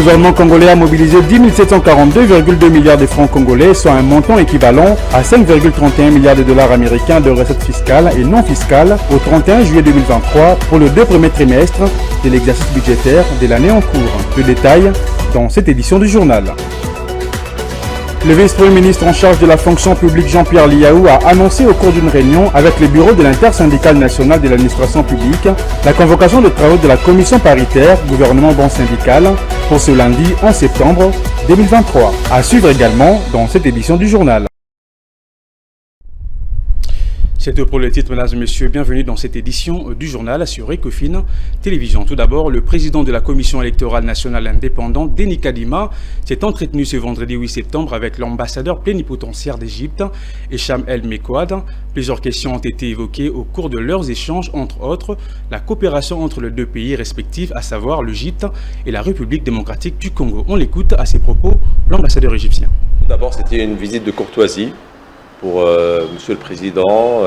gouvernement congolais a mobilisé 10 742,2 milliards de francs congolais, soit un montant équivalent à 5,31 milliards de dollars américains de recettes fiscales et non fiscales au 31 juillet 2023 pour les 2 premiers trimestres de l'exercice budgétaire de l'année en cours. Le détail dans cette édition du journal. Le vice-premier ministre en charge de la fonction publique Jean-Pierre Liaou a annoncé au cours d'une réunion avec le bureau de l'intersyndicale nationale de l'administration publique la convocation des travaux de la commission paritaire gouvernement bon syndical pour ce lundi 11 septembre 2023. À suivre également dans cette édition du journal. C'est tout pour le titre, mesdames et messieurs. Bienvenue dans cette édition du journal sur Ecofin Télévision. Tout d'abord, le président de la Commission électorale nationale indépendante, Denis Kadima, s'est entretenu ce vendredi 8 septembre avec l'ambassadeur plénipotentiaire d'Égypte, Hicham El Mekouad. Plusieurs questions ont été évoquées au cours de leurs échanges, entre autres la coopération entre les 2 pays respectifs, à savoir l'Égypte et la République démocratique du Congo. On l'écoute à ses propos, l'ambassadeur égyptien. Tout d'abord, c'était une visite de courtoisie pour Monsieur le Président,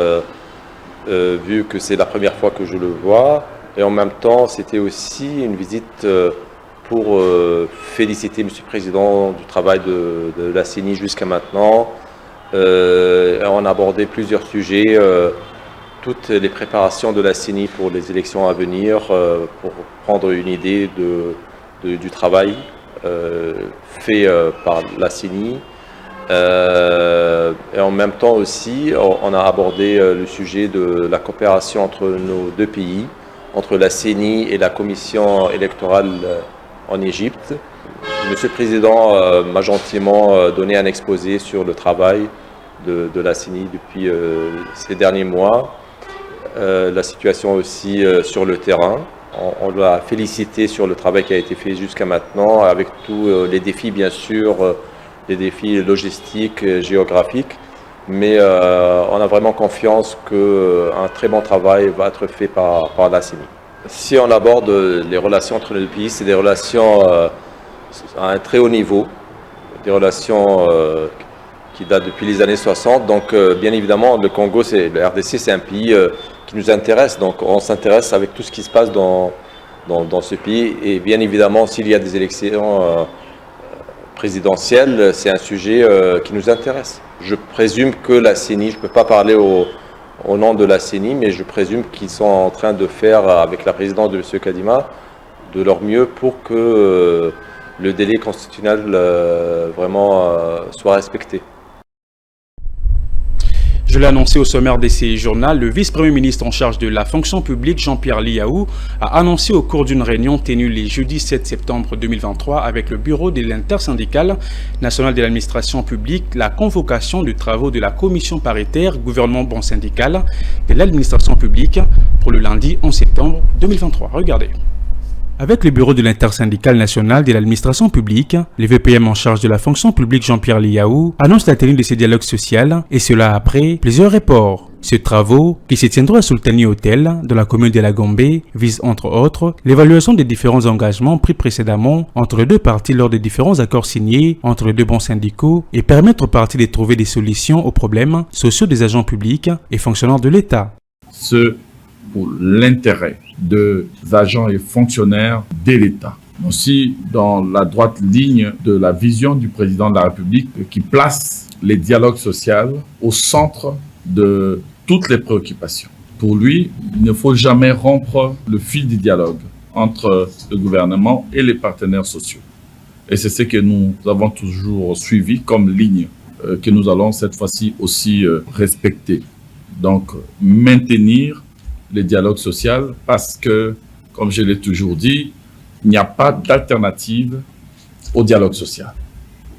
vu que c'est la première fois que je le vois. Et en même temps, c'était aussi une visite pour féliciter Monsieur le Président du travail de la CENI jusqu'à maintenant. On a abordé plusieurs sujets, toutes les préparations de la CENI pour les élections à venir, pour prendre une idée du travail fait par la CENI. Et en même temps aussi, on a abordé le sujet de la coopération entre nos 2 pays, entre la CENI et la commission électorale en Égypte. Monsieur le Président m'a gentiment donné un exposé sur le travail de la CENI depuis ces derniers mois, la situation aussi sur le terrain. On l'a félicité sur le travail qui a été fait jusqu'à maintenant, avec tous les défis bien sûr, des défis logistiques, géographiques, mais on a vraiment confiance qu'un très bon travail va être fait par la CENI. Si on aborde les relations entre les 2 pays, c'est des relations à un très haut niveau, des relations qui datent depuis les années 60. Donc bien évidemment, le Congo, le RDC, c'est un pays qui nous intéresse, donc on s'intéresse avec tout ce qui se passe dans ce pays, et bien évidemment, s'il y a des élections présidentielle, c'est un sujet qui nous intéresse. Je présume que la CENI, je ne peux pas parler au nom de la CENI, mais je présume qu'ils sont en train de faire, avec la présidence de M. Kadima, de leur mieux pour que le délai constitutionnel vraiment soit respecté. Je l'ai annoncé au sommaire de ces journaux, le vice-premier ministre en charge de la fonction publique, Jean-Pierre Liaou, a annoncé au cours d'une réunion tenue le jeudi 7 septembre 2023 avec le bureau de l'intersyndicale nationale de l'administration publique la convocation des travaux de la commission paritaire gouvernement bon syndical de l'administration publique pour le lundi 11 septembre 2023. Regardez. Avec le bureau de l'intersyndicale nationale de l'administration publique, le VPM en charge de la fonction publique Jean-Pierre Liaou annonce la tenue de ces dialogues sociaux, et cela après plusieurs reports. Ces travaux, qui se tiendront à Sultani Hotel, dans la commune de la Gombe, visent entre autres l'évaluation des différents engagements pris précédemment entre les 2 parties lors des différents accords signés entre les 2 bons syndicaux et permettre aux parties de trouver des solutions aux problèmes sociaux des agents publics et fonctionnaires de l'État. Pour l'intérêt des agents et fonctionnaires de l'État. Aussi dans la droite ligne de la vision du président de la République qui place les dialogues sociaux au centre de toutes les préoccupations. Pour lui, il ne faut jamais rompre le fil du dialogue entre le gouvernement et les partenaires sociaux. Et c'est ce que nous avons toujours suivi comme ligne que nous allons cette fois-ci aussi respecter. Donc, maintenir les dialogues sociaux parce que, comme je l'ai toujours dit, il n'y a pas d'alternative au dialogue social.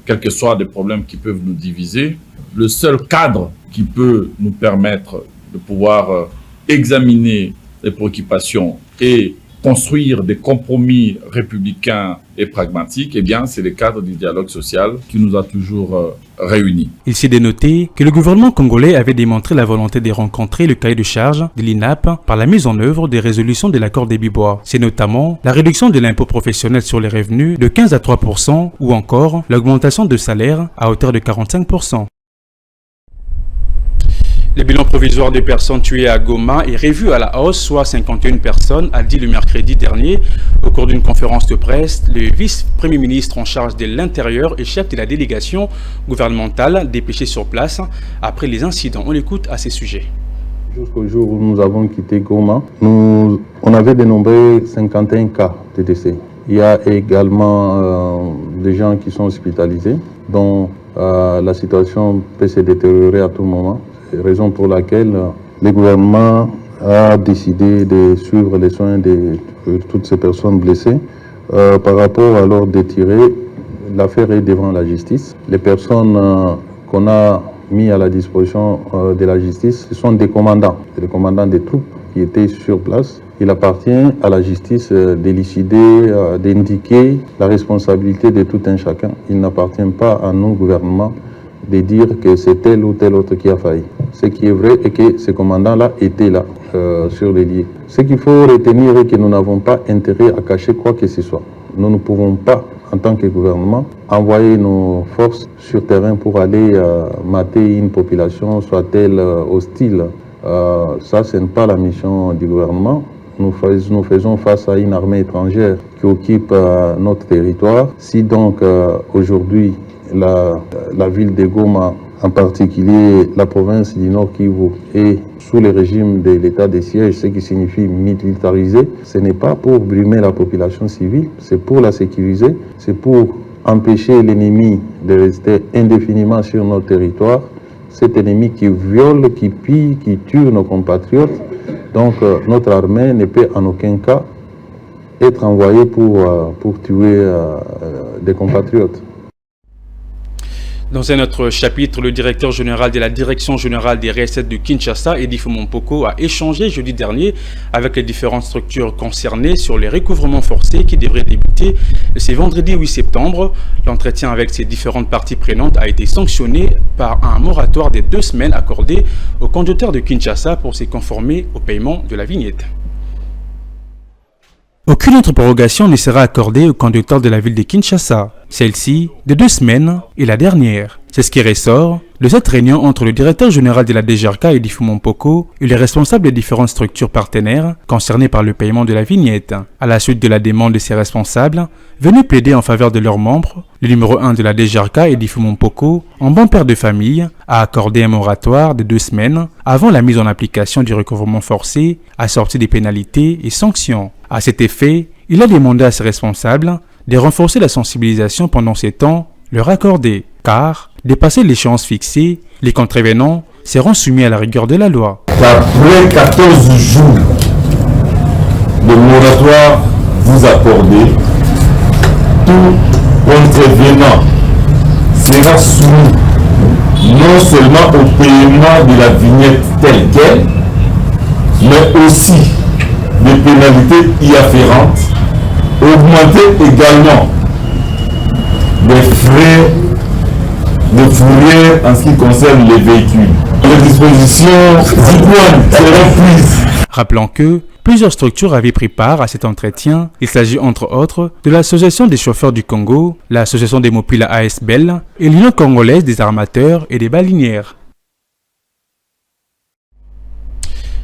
Quels que soient les problèmes qui peuvent nous diviser, le seul cadre qui peut nous permettre de pouvoir examiner les préoccupations et construire des compromis républicains et pragmatiques, eh bien, c'est le cadre du dialogue social qui nous a toujours réunis. Il s'est dénoté que le gouvernement congolais avait démontré la volonté de rencontrer le cahier de charge de l'INAP par la mise en œuvre des résolutions de l'accord des Bibois. C'est notamment la réduction de l'impôt professionnel sur les revenus de 15 à 3% ou encore l'augmentation de salaire à hauteur de 45%. Le bilan provisoire des personnes tuées à Goma est revu à la hausse, soit 51 personnes, a dit le mercredi dernier. Au cours d'une conférence de presse, le vice-premier ministre en charge de l'Intérieur et chef de la délégation gouvernementale dépêché sur place après les incidents. On l'écoute à ces sujets. Jusqu'au jour où nous avons quitté Goma, on avait dénombré 51 cas de décès. Il y a également des gens qui sont hospitalisés, dont la situation peut se détériorer à tout moment. Raison pour laquelle le gouvernement a décidé de suivre les soins de toutes ces personnes blessées. Par rapport à l'ordre d'étirer, l'affaire est devant la justice. Les personnes qu'on a mis à la disposition de la justice, ce sont des commandants des troupes qui étaient sur place. Il appartient à la justice d'élucider, d'indiquer la responsabilité de tout un chacun. Il n'appartient pas à nous, gouvernement, de dire que c'est tel ou tel autre qui a failli. Ce qui est vrai est que ces commandants-là étaient là, sur les lieux. Ce qu'il faut retenir est que nous n'avons pas intérêt à cacher quoi que ce soit. Nous ne pouvons pas, en tant que gouvernement, envoyer nos forces sur terrain pour aller mater une population, soit-elle hostile. Ça, ce n'est pas la mission du gouvernement. Nous faisons face à une armée étrangère qui occupe notre territoire. Si donc aujourd'hui, la ville de Goma, en particulier la province du Nord Kivu, est sous le régime de l'état de siège, ce qui signifie militariser, ce n'est pas pour brimer la population civile, c'est pour la sécuriser, c'est pour empêcher l'ennemi de rester indéfiniment sur notre territoire, cet ennemi qui viole, qui pille, qui tue nos compatriotes. Donc notre armée ne peut en aucun cas être envoyée pour tuer des compatriotes. Dans un autre chapitre, le directeur général de la Direction générale des recettes de Kinshasa, Eddy Fumompoko, a échangé jeudi dernier avec les différentes structures concernées sur les recouvrements forcés qui devraient débuter ce vendredi 8 septembre. L'entretien avec ces différentes parties prenantes a été sanctionné par un moratoire de 2 semaines accordé aux conducteurs de Kinshasa pour se conformer au paiement de la vignette. Aucune autre prorogation ne sera accordée aux conducteurs de la ville de Kinshasa. Celle-ci, de 2 semaines, est la dernière. C'est ce qui ressort de cette réunion entre le directeur général de la DGRK, Eddy Fumompoko, et les responsables des différentes structures partenaires concernées par le paiement de la vignette. À la suite de la demande de ces responsables, venus plaider en faveur de leurs membres, le numéro 1 de la DGRK, Eddy Fumompoko, en bon père de famille, a accordé un moratoire de 2 semaines avant la mise en application du recouvrement forcé, assorti des pénalités et sanctions. À cet effet, il a demandé à ses responsables de renforcer la sensibilisation pendant ces temps leur accordés, car, dépassé l'échéance fixée, les contrevenants seront soumis à la rigueur de la loi. Après 14 jours, le moratoire vous accordé, tout contrevenant sera soumis non seulement au paiement de la vignette telle quelle, mais aussi des pénalités y afférentes, augmenter également les frais de fourrière en ce qui concerne les véhicules. Les dispositions idoines seront prises. Rappelons que plusieurs structures avaient pris part à cet entretien. Il s'agit entre autres de l'Association des chauffeurs du Congo, l'Association des Mopila ASBEL et l'Union congolaise des armateurs et des balinières.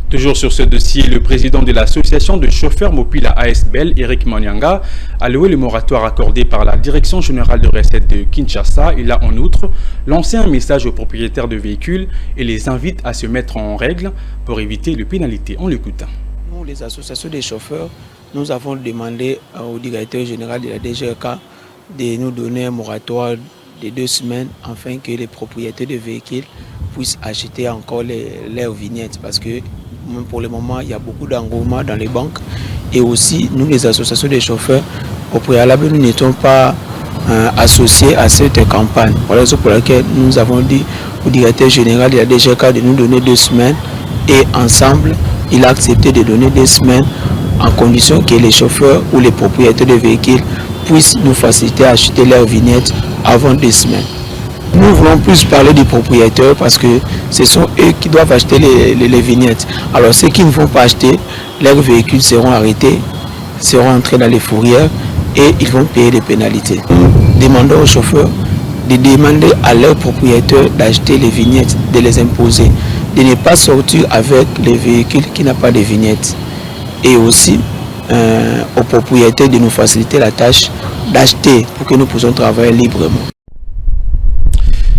Toujours sur ce dossier, le président de l'association de chauffeurs Mopila ASBEL, Eric Manyanga, a loué le moratoire accordé par la Direction générale de recettes de Kinshasa. Il a en outre lancé un message aux propriétaires de véhicules et les invite à se mettre en règle pour éviter les pénalités. On l'écoute. Nous, les associations des chauffeurs, nous avons demandé au directeur général de la DGRK de nous donner un moratoire de 2 semaines afin que les propriétaires de véhicules puissent acheter encore leurs vignettes, parce que pour le moment, il y a beaucoup d'engouement dans les banques. Et aussi, nous, les associations des chauffeurs, au préalable, nous n'étions pas associés à cette campagne. Voilà la raison pour laquelle nous avons dit au directeur général de la DGRK de nous donner 2 semaines. Et ensemble, il a accepté de donner 2 semaines en condition que les chauffeurs ou les propriétaires de véhicules puissent nous faciliter à acheter leurs vignettes avant 2 semaines. Nous voulons plus parler des propriétaires parce que ce sont eux qui doivent acheter les vignettes. Alors ceux qui ne vont pas acheter, leurs véhicules seront arrêtés, seront entrés dans les fourrières et ils vont payer des pénalités. Nous demandons aux chauffeurs de demander à leurs propriétaires d'acheter les vignettes, de les imposer. de ne pas sortir avec les véhicules qui n'ont pas de vignettes. Et aussi aux propriétaires de nous faciliter la tâche d'acheter pour que nous puissions travailler librement.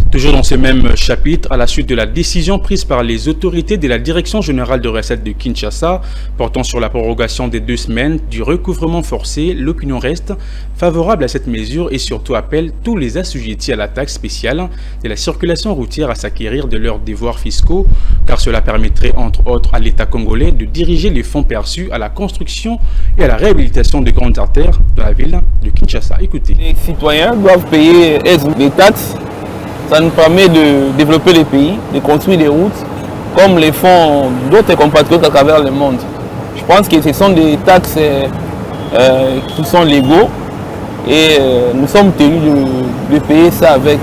Toujours dans ce même chapitre, à la suite de la décision prise par les autorités de la Direction générale de recettes de Kinshasa portant sur la prorogation des 2 semaines du recouvrement forcé, l'opinion reste favorable à cette mesure et surtout appelle tous les assujettis à la taxe spéciale de la circulation routière à s'acquérir de leurs devoirs fiscaux, car cela permettrait entre autres à l'État congolais de diriger les fonds perçus à la construction et à la réhabilitation des grandes artères de la ville de Kinshasa. Écoutez. Les citoyens doivent payer des taxes. Ça nous permet de développer les pays, de construire des routes, comme les font d'autres compatriotes à travers le monde. Je pense que ce sont des taxes qui sont légaux et nous sommes tenus de payer ça avec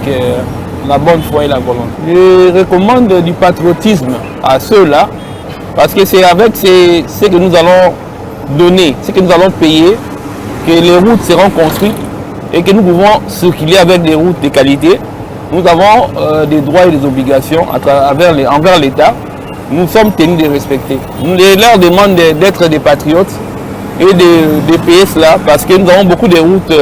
la bonne foi et la volonté. Je recommande du patriotisme à ceux-là, parce que c'est avec ce que nous allons donner, ce que nous allons payer, que les routes seront construites et que nous pouvons circuler avec des routes de qualité. Nous avons des droits et des obligations envers l'État. Nous sommes tenus de respecter. Nous leur demandons d'être des patriotes et de payer cela parce que nous avons beaucoup de routes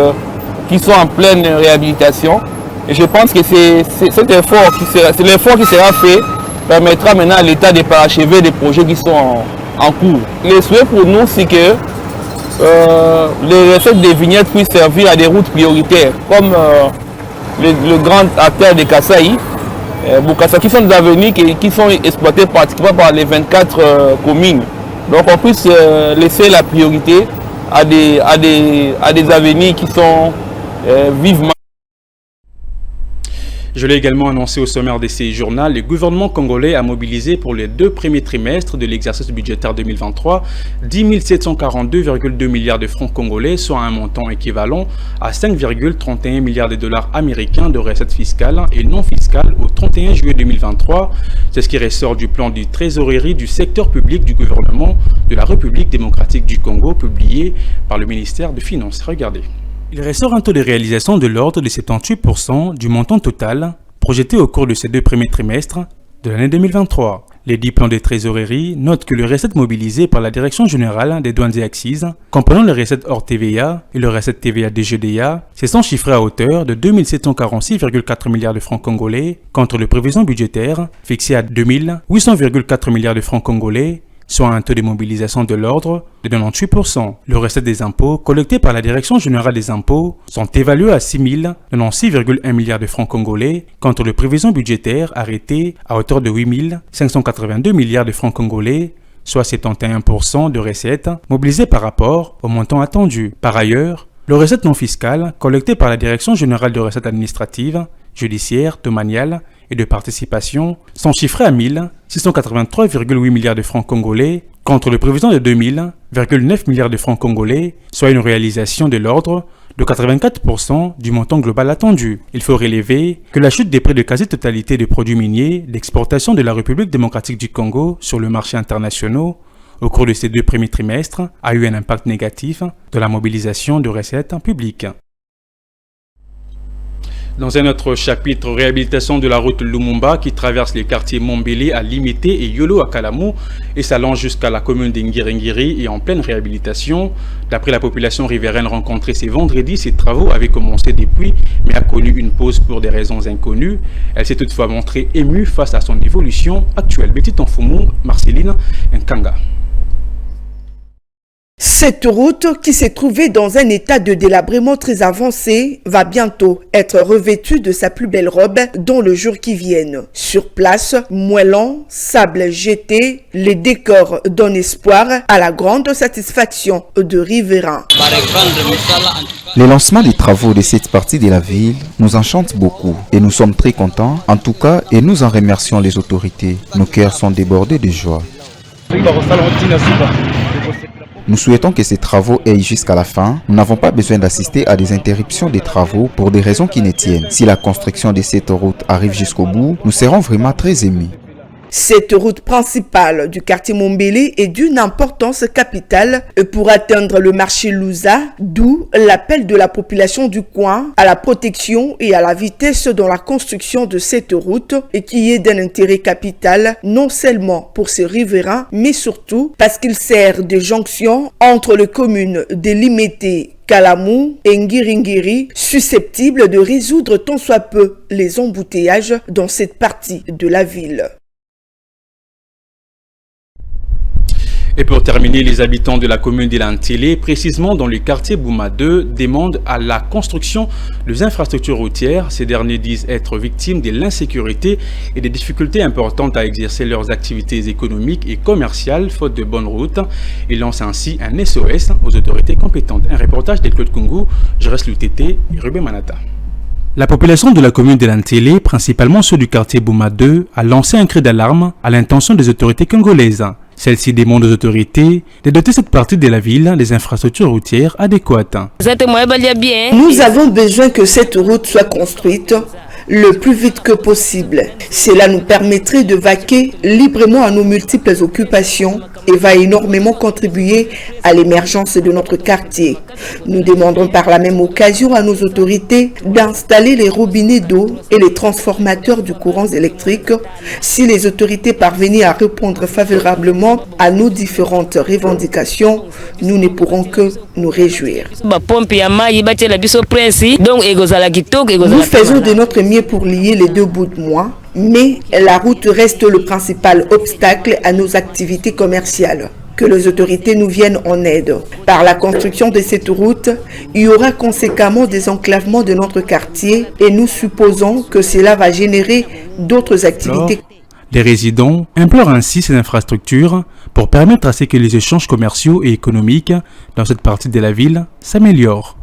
qui sont en pleine réhabilitation. Et je pense que cet effort qui sera fait permettra maintenant à l'État de parachever des projets qui sont en cours. Le souhait pour nous, c'est que les recettes des vignettes puissent servir à des routes prioritaires comme le grand artère de Kasaï, Bukasa, qui sont des avenues qui sont exploitées pratiquement par les 24 communes. Donc on puisse laisser la priorité à des avenues qui sont vivement. Je l'ai également annoncé au sommaire de ces journaux, le gouvernement congolais a mobilisé pour les 2 premiers trimestres de l'exercice budgétaire 2023 10 742,2 milliards de francs congolais, soit un montant équivalent à 5,31 milliards de dollars américains de recettes fiscales et non fiscales au 31 juillet 2023. C'est ce qui ressort du plan de trésorerie du secteur public du gouvernement de la République démocratique du Congo, publié par le ministère des Finances. Regardez. Il ressort un taux de réalisation de l'ordre de 78% du montant total projeté au cours de ces 2 premiers trimestres de l'année 2023. Les 10 plans de trésorerie notent que les recettes mobilisées par la Direction générale des douanes et accises, comprenant les recettes hors TVA et les recettes TVA DGDA, se sont chiffrées à hauteur de 2 746,4 milliards de francs congolais contre les prévisions budgétaires fixées à 2 800,4 milliards de francs congolais, soit un taux de mobilisation de l'ordre de 98%. Les recettes des impôts collectés par la Direction générale des impôts sont évaluées à 6 096,1 milliards de francs congolais contre les prévisions budgétaires arrêtées à hauteur de 8 582 milliards de francs congolais, soit 71% de recettes mobilisées par rapport au montant attendu. Par ailleurs, les recettes non fiscales collectées par la Direction générale de recettes administratives, judiciaires, domaniales et de participation sont chiffrés à 683,8 milliards de francs congolais contre les prévisions de 2000,9 milliards de francs congolais, soit une réalisation de l'ordre de 84% du montant global attendu. Il faut relever que la chute des prix de quasi-totalité des produits miniers d'exportation de la République démocratique du Congo sur le marché international au cours de ces 2 premiers trimestres a eu un impact négatif de la mobilisation de recettes publiques. Dans un autre chapitre, réhabilitation de la route Lumumba qui traverse les quartiers Mombele à Limité et Yolo à Kalamu et s'allonge jusqu'à la commune d'Ngiringiri et en pleine réhabilitation. D'après la population riveraine rencontrée ce vendredi, ces travaux avaient commencé depuis mais a connu une pause pour des raisons inconnues. Elle s'est toutefois montrée émue face à son évolution actuelle. Betty Tonfumu, Marceline Nkanga. Cette route, qui s'est trouvée dans un état de délabrement très avancé, va bientôt être revêtue de sa plus belle robe dans le jour qui viennent. Sur place, moellons, sable jeté, les décors donnent espoir à la grande satisfaction de riverains. Le lancement des travaux de cette partie de la ville nous enchante beaucoup et nous sommes très contents, en tout cas, et nous en remercions les autorités. Nos cœurs sont débordés de joie. Nous souhaitons que ces travaux aillent jusqu'à la fin. Nous n'avons pas besoin d'assister à des interruptions des travaux pour des raisons qui ne tiennent. Si la construction de cette route arrive jusqu'au bout, nous serons vraiment très émus. Cette route principale du quartier Mombele est d'une importance capitale pour atteindre le marché Louza, d'où l'appel de la population du coin à la protection et à la vitesse dans la construction de cette route et qui est d'un intérêt capital non seulement pour ses riverains mais surtout parce qu'il sert de jonction entre les communes de Limete, Kalamou et Ngiringiri, susceptibles de résoudre tant soit peu les embouteillages dans cette partie de la ville. Et pour terminer, les habitants de la commune d'Elantélé, précisément dans le quartier Bouma 2, demandent à la construction des infrastructures routières. Ces derniers disent être victimes de l'insécurité et des difficultés importantes à exercer leurs activités économiques et commerciales, faute de bonnes routes. Ils lancent ainsi un SOS aux autorités compétentes. Un reportage de Claude Kungu, je reste l'UTT et Ruben Manata. La population de la commune d'Elantélé, principalement ceux du quartier Bouma 2, a lancé un cri d'alarme à l'intention des autorités congolaises. Celle-ci demande aux autorités de doter cette partie de la ville des infrastructures routières adéquates. Nous avons besoin que cette route soit construite le plus vite que possible. Cela nous permettrait de vaquer librement à nos multiples occupations et va énormément contribuer à l'émergence de notre quartier. Nous demandons par la même occasion à nos autorités d'installer les robinets d'eau et les transformateurs du courant électrique. Si les autorités parvenaient à répondre favorablement à nos différentes revendications, nous ne pourrons que nous réjouir. Nous faisons de notre mieux pour lier les deux bouts de moi, mais la route reste le principal obstacle à nos activités commerciales. Que les autorités nous viennent en aide. Par la construction de cette route, il y aura conséquemment des enclavements de notre quartier et nous supposons que cela va générer d'autres activités. Les résidents implorent ainsi ces infrastructures pour permettre à ce que les échanges commerciaux et économiques dans cette partie de la ville s'améliorent.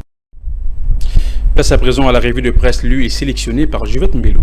Place à présent à la revue de presse lue et sélectionnée par Juvette Mbelou.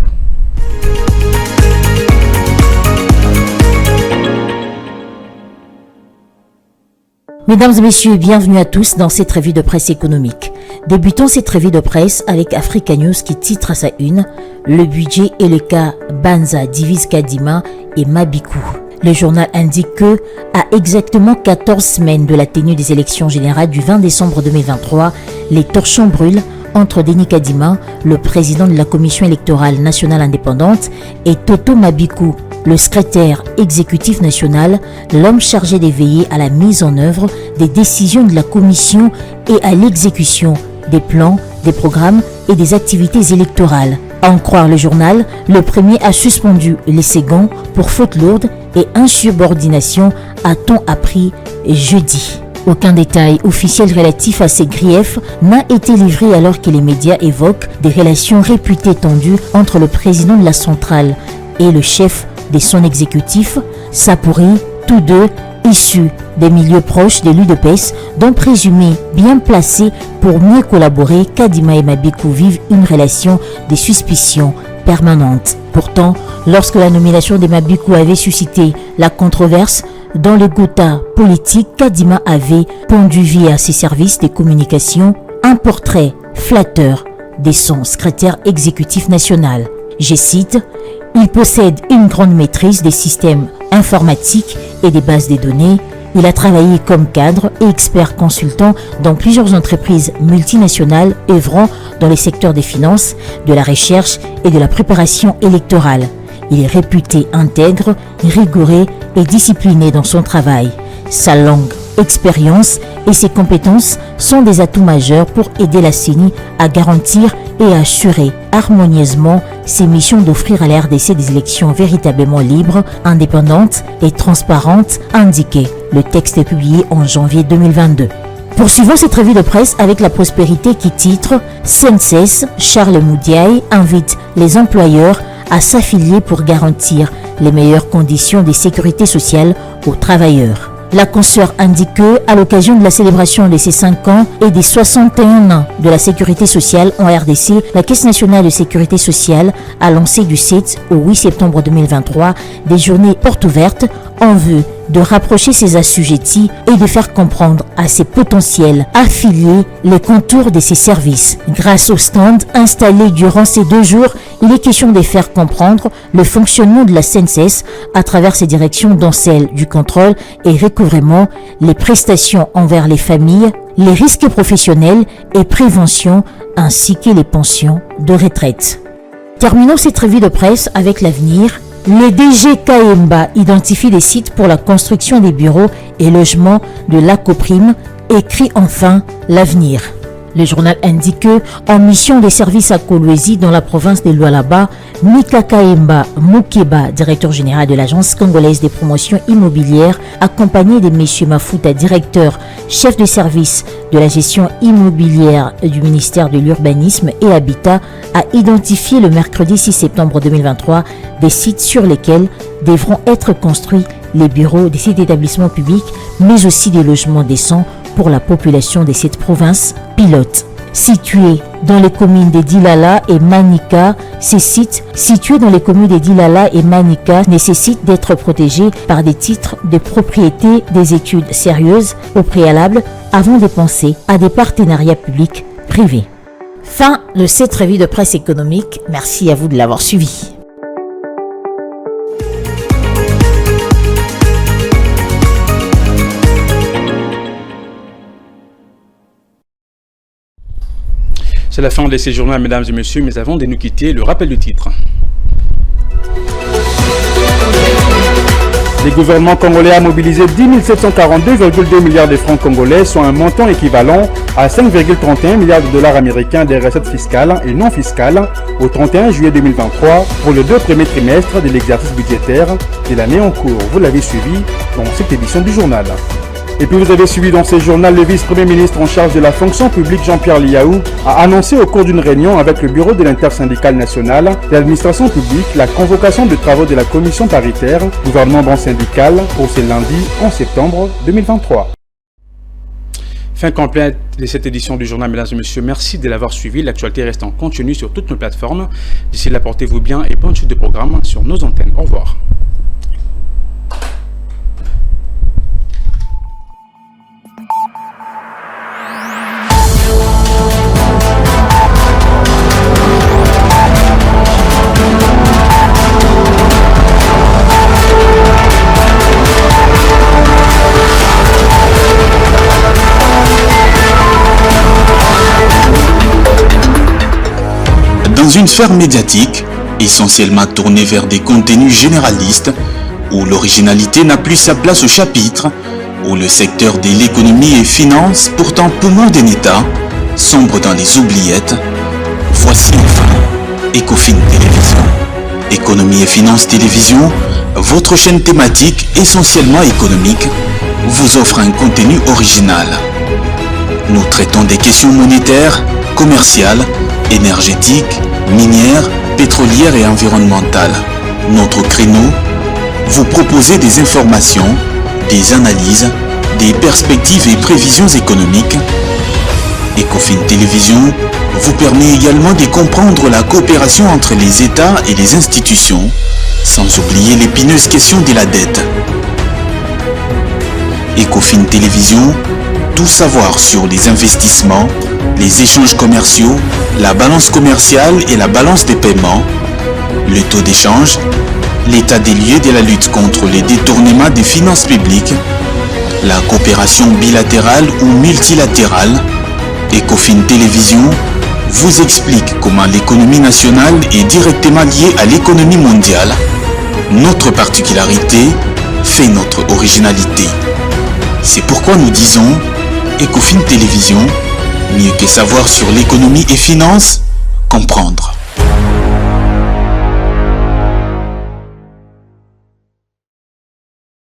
Mesdames et messieurs, bienvenue à tous dans cette revue de presse économique. Débutons cette revue de presse avec Africa News qui titre à sa une « Le budget et le cas Banza divise Kadima et Mabikou ». Le journal indique que, à exactement 14 semaines de la tenue des élections générales du 20 décembre 2023, les torchons brûlent entre Denis Kadima, le président de la Commission électorale nationale indépendante, et Toto Mabikou, le secrétaire exécutif national, l'homme chargé de veiller à la mise en œuvre des décisions de la Commission et à l'exécution des plans, des programmes et des activités électorales. À en croire le journal, le premier a suspendu les seconds pour faute lourde et insubordination, a-t-on appris jeudi. Aucun détail officiel relatif à ces griefs n'a été livré alors que les médias évoquent des relations réputées tendues entre le président de la centrale et le chef de son exécutif, Sapouri, tous deux issus des milieux proches de l'UDPS, dont présumés bien placés pour mieux collaborer, Kadima et Mabikou vivent une relation de suspicion permanente. Pourtant, lorsque la nomination de Mabikou avait suscité la controverse, dans le gotha politique, Kadima avait pondu via ses services de communication un portrait flatteur de son secrétaire exécutif national. Je cite, « Il possède une grande maîtrise des systèmes informatiques et des bases de données. Il a travaillé comme cadre et expert consultant dans plusieurs entreprises multinationales œuvrant dans les secteurs des finances, de la recherche et de la préparation électorale. Il est réputé intègre, rigoureux et discipliné dans son travail. Sa longue expérience et ses compétences sont des atouts majeurs pour aider la CENI à garantir et à assurer harmonieusement ses missions d'offrir à la RDC des élections véritablement libres, indépendantes et transparentes, indiqué. Le texte est publié en janvier 2022. Poursuivons cette revue de presse avec La Prospérité qui titre « CNCS, Charles Moudiaï invite les employeurs à s'affilier pour garantir les meilleures conditions de sécurité sociale aux travailleurs ». La consoeur indique que, à l'occasion de la célébration de ses 5 ans et des 61 ans de la sécurité sociale en RDC, la Caisse nationale de sécurité sociale a lancé du 7 au 8 septembre 2023 des journées portes ouvertes en vue de rapprocher ses assujettis et de faire comprendre à ses potentiels affiliés les contours de ses services. Grâce au stand installé durant ces 2 jours, il est question de faire comprendre le fonctionnement de la CNCS à travers ses directions, dont celle du contrôle et recouvrement, les prestations envers les familles, les risques professionnels et prévention, ainsi que les pensions de retraite. Terminons cette revue de presse avec l'avenir. Le DG Kaemba identifie des sites pour la construction des bureaux et logements de l'ACOPRIM, écrit enfin l'avenir. Le journal indique que, en mission de service à Kolwezi dans la province de Lualaba, Mika Kaemba Mukeba, directeur général de l'Agence congolaise des promotions immobilières, accompagné de M. Mafuta, directeur chef de service de la gestion immobilière du ministère de l'Urbanisme et Habitat, a identifié le mercredi 6 septembre 2023 des sites sur lesquels devront être construits les bureaux de ces établissements publics, mais aussi des logements décents pour la population de cette province pilote. Situés dans les communes de Dilala et Manika, ces sites situés dans les communes de Dilala et Manika nécessitent d'être protégés par des titres de propriété, des études sérieuses au préalable avant de penser à des partenariats publics privés. Fin de cette revue de presse économique. Merci à vous de l'avoir suivi. C'est la fin de ces journaux, mesdames et messieurs, mais avant de nous quitter, le rappel du titre. Le gouvernement congolais a mobilisé 10 742,2 milliards de francs congolais, soit un montant équivalent à 5,31 milliards de dollars américains des recettes fiscales et non fiscales au 31 juillet 2023 pour les 2 premiers trimestres de l'exercice budgétaire de l'année en cours. Vous l'avez suivi dans cette édition du journal. Et puis vous avez suivi dans ce journal, le vice-premier ministre en charge de la fonction publique Jean-Pierre Liaou a annoncé au cours d'une réunion avec le bureau de l'intersyndicale nationale de l'administration publique la convocation de travaux de la commission paritaire gouvernement syndical pour ce lundi 11 septembre 2023. Fin complète de cette édition du journal, mesdames et messieurs. Merci de l'avoir suivi. L'actualité reste en continu sur toutes nos plateformes. D'ici là, portez-vous bien et bonne suite de programme sur nos antennes. Au revoir. Dans une sphère médiatique, essentiellement tournée vers des contenus généralistes, où l'originalité n'a plus sa place au chapitre, où le secteur de l'économie et finance, pourtant poumon d'un État, sombre dans les oubliettes, voici enfin Ecofin Télévision. Économie et finance télévision, votre chaîne thématique essentiellement économique, vous offre un contenu original. Nous traitons des questions monétaires, commerciales, énergétiques, minières, pétrolières et environnementales. Notre créneau, vous proposer des informations, des analyses, des perspectives et prévisions économiques. Ecofin Télévision vous permet également de comprendre la coopération entre les États et les institutions, sans oublier l'épineuse question de la dette. Ecofin Télévision, tout savoir sur les investissements, les échanges commerciaux, la balance commerciale et la balance des paiements, le taux d'échange, l'état des lieux de la lutte contre les détournements des finances publiques, la coopération bilatérale ou multilatérale. Ecofin Télévision vous explique comment l'économie nationale est directement liée à l'économie mondiale. Notre particularité fait notre originalité. C'est pourquoi nous disons Ecofin Télévision, mieux que savoir sur l'économie et finance, comprendre.